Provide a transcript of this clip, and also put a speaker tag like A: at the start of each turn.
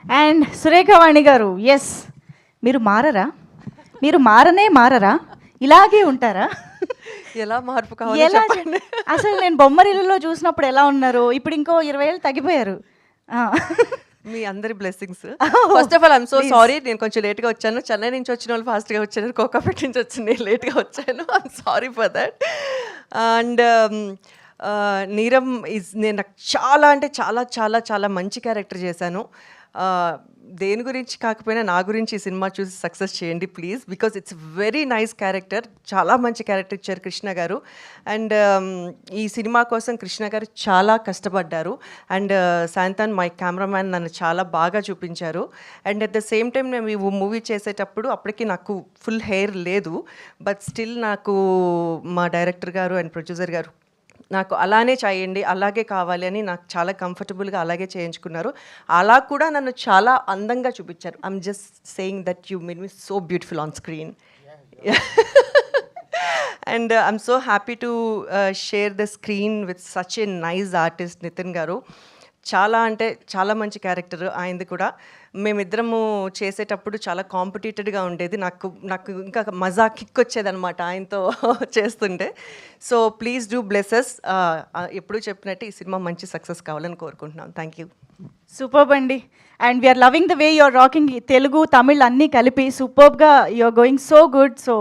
A: And Surekhavani గారు, yes, మీరు మారరా? మీరు మారరా? ఇలాగే ఉంటారా?
B: ఎలా మార్పు కావాలో
A: ఎలా
B: చెప్పండి.
A: అసలు నేను బొమ్మరిల్లులో చూసినప్పుడు ఎలా ఉన్నారు, ఇప్పుడు ఇంకో 20 ఏళ్ళు తగ్గిపోయారు.
B: మీ అందరి blessings. First of all I'm so sorry, నేను కొంచెం లేట్గా వచ్చాను. చెన్నై నుంచి వచ్చిన వాళ్ళు ఫాస్ట్గా వచ్చారు, కోకాపేట నుంచి వచ్చి నేను లేట్గా వచ్చాను. I'm sorry for that. And నీరమ్ నేను నాకు చాలా అంటే చాలా చాలా చాలా మంచి క్యారెక్టర్ చేశాను. దేని గురించి కాకపోయినా నా గురించి ఈ సినిమా చూసి సక్సెస్ చేయండి please, because it's very nice character. చాలా మంచి క్యారెక్టర్ ఇచ్చారు కృష్ణ గారు. అండ్ ఈ సినిమా కోసం కృష్ణ గారు చాలా కష్టపడ్డారు. అండ్ శాంతాన్ మై కెమెరామ్యాన్ నన్ను చాలా బాగా చూపించారు. And at the same time నేను ఈ మూవీ చేసేటప్పుడు అప్పటికి నాకు ఫుల్ హెయిర్ లేదు, బట్ స్టిల్ నాకు మా డైరెక్టర్ గారు అండ్ ప్రొడ్యూసర్ గారు నాకు అలానే చేయండి, అలాగే కావాలి అని నాకు చాలా కంఫర్టబుల్గా అలాగే చేయించుకున్నారు. అలా కూడా నన్ను చాలా అందంగా చూపించారు. I'm just saying that you made me so beautiful on screen. And I'm so happy to share the screen with such a nice artist Nithin garu. చాలా అంటే చాలా మంచి క్యారెక్టర్ ఆయనది కూడా. మేమిద్దరము చేసేటప్పుడు చాలా కాంపిటేటెడ్గా ఉండేది. నాకు ఇంకా మజా కిక్ వచ్చేదనమాట ఆయనతో చేస్తుంటే. So please do blesses. ఎప్పుడు చెప్పినట్టు ఈ సినిమా మంచి సక్సెస్ కావాలని కోరుకుంటున్నాం. Thank you.
A: సూపర్బ్ అండి. And we're loving the way you're rocking. Telugu, Tamil అన్నీ కలిపి సూపర్బ్గా you're going so good. So